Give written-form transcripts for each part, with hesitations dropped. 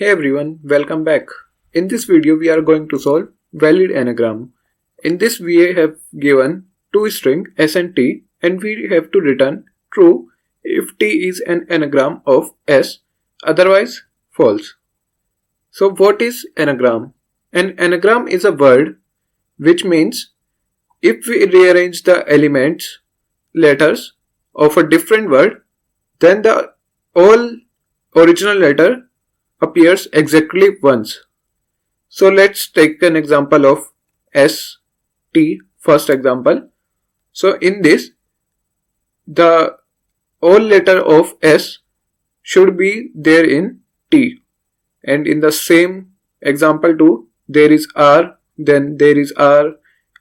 Hey everyone, welcome back. In this video we are going to solve valid anagram. In this we have given two strings s and t and we have to return true if t is an anagram of s, otherwise false. So what is anagram? An anagram is a word which means if we rearrange the elements, letters of a different word, then the all original letter appears exactly once. So let's take an example of S, T, first example. So in this, the all letter of S should be there in T. And in the same example too, there is R, then there is R,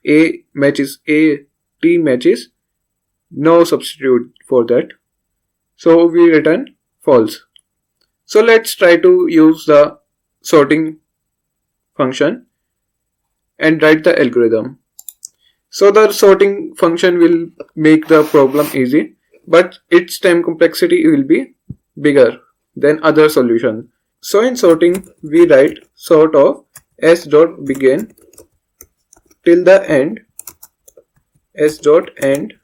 A matches A, T matches, no substitute for that. So we return false. So let's try to use the sorting function and write the algorithm. So the sorting function will make the problem easy, but its time complexity will be bigger than other solution. So in sorting, we write sort of s dot begin till the end, s dot end,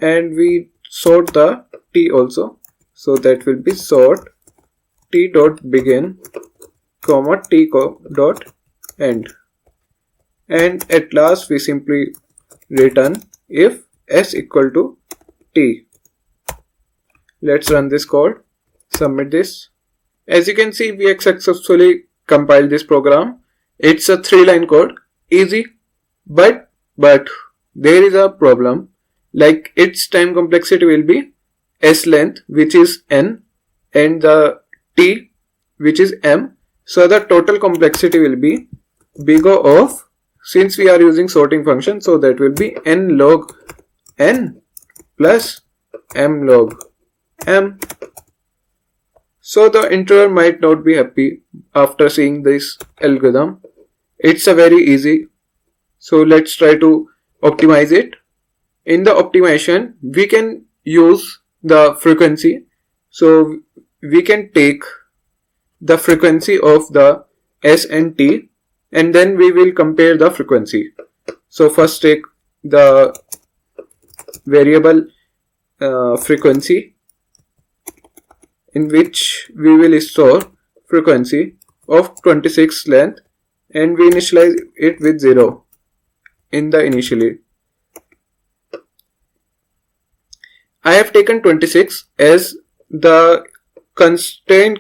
and we sort the t also. So that will be sort t dot begin comma t dot end, and at last we simply return if s equal to t. Let's run this code, submit this. As you can see, we have successfully compiled this program. It's a 3-line code, easy, but there is a problem, like its time complexity will be s length, which is n, and the t, which is m. So the total complexity will be bigger of, since we are using sorting function, so that will be n log n plus m log m. So the interviewer might not be happy after seeing this algorithm. It's a very easy. So let's try to optimize it. In the optimization, we can use the frequency. So we can take the frequency of the s and t, and then we will compare the frequency. So first take the variable frequency, in which we will store frequency of 26 length, and we initialize it with 0 in the initially. I have taken 26 as the constraint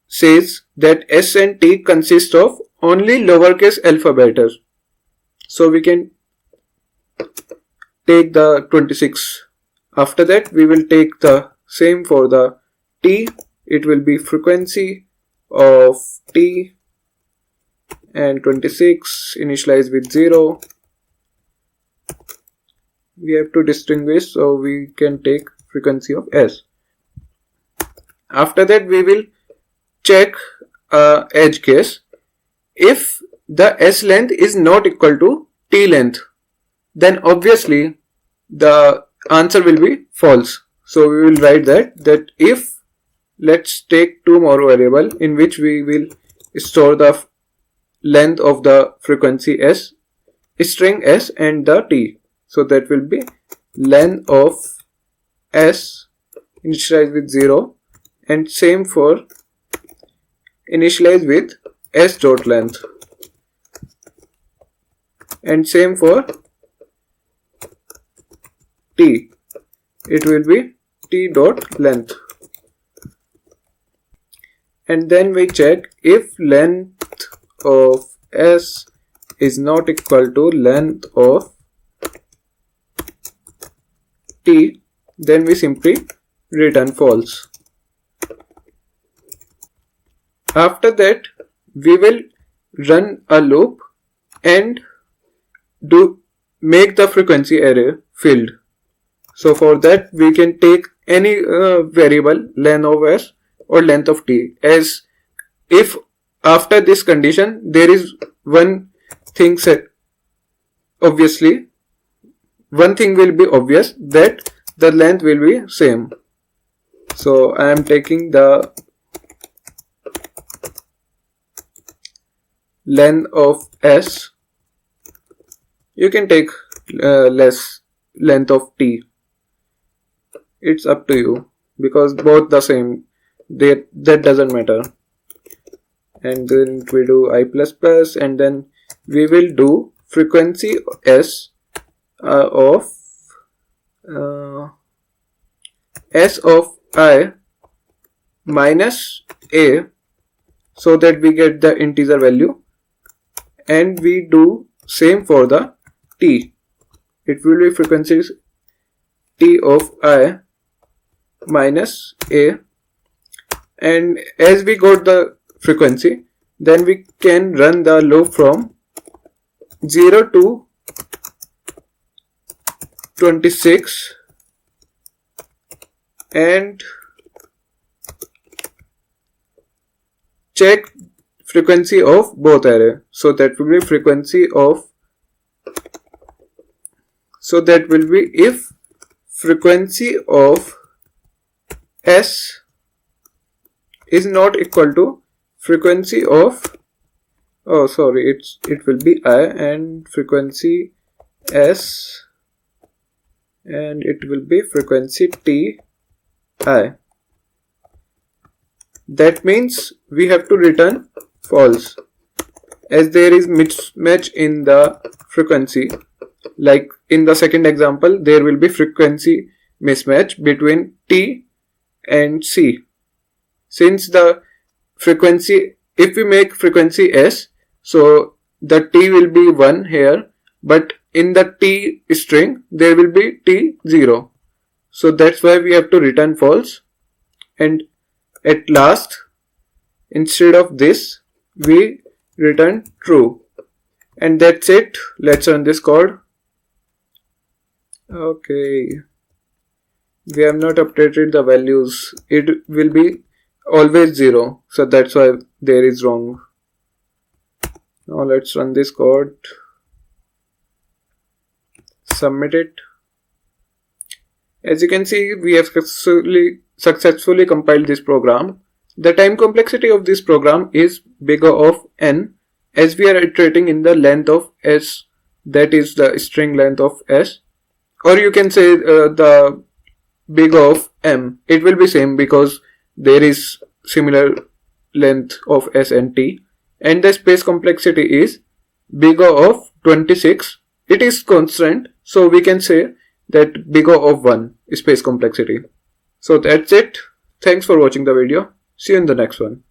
says that s and t consist of only lowercase alphabet. So we can take the 26. After that, we will take the same for the t. It will be frequency of t and 26 initialized with 0. We have to distinguish, so we can take frequency of s. After that, we will check edge case. If the s length is not equal to t length, then obviously the answer will be false. So we will write that if, let's take two more variable in which we will store the length of the frequency s, string s, and the t. So that will be length of s initialized with 0, and same for initialize with s dot length, and same for t. It will be t dot length, and then we check if length of s is not equal to length of t, then we simply return false. After that, we will run a loop and make the frequency array filled. So for that, we can take any variable, length of s or length of t, as if after this condition there is one thing set. Obviously, one thing will be obvious, that the length will be same. So I am taking the length of s. You can take less length of t. It's up to you because both the same. That doesn't matter. And then we do I++, and then we will do frequency s of s of I minus a, so that we get the integer value, and we do same for the t. It will be frequency t of I minus a, and as we got the frequency, then we can run the loop from 0 to 26 and check frequency of both array. So that will be frequency of, so that will be if frequency of s is not equal to frequency of, oh sorry, it will be I and frequency s, and it will be frequency t I. That means we have to return false, as there is mismatch in the frequency. Like in the second example, there will be frequency mismatch between t and c. Since the frequency, if we make frequency s, so the t will be 1 here, but in the t string there will be t0. So that's why we have to return false, and at last, instead of this, we return true. And that's it. Let's run this code. Okay. We have not updated the values. It will be always 0. So that's why there is wrong. Now let's run this code. Submit it. As you can see, we have successfully compiled this program. The time complexity of this program is big O of n, as we are iterating in the length of s, that is the string length of s, or you can say the big O of m. It will be same because there is similar length of s and t, and the space complexity is big O of 26. It is constant, so we can say that big O of 1 is space complexity. So that's it. Thanks for watching the video. See you in the next one.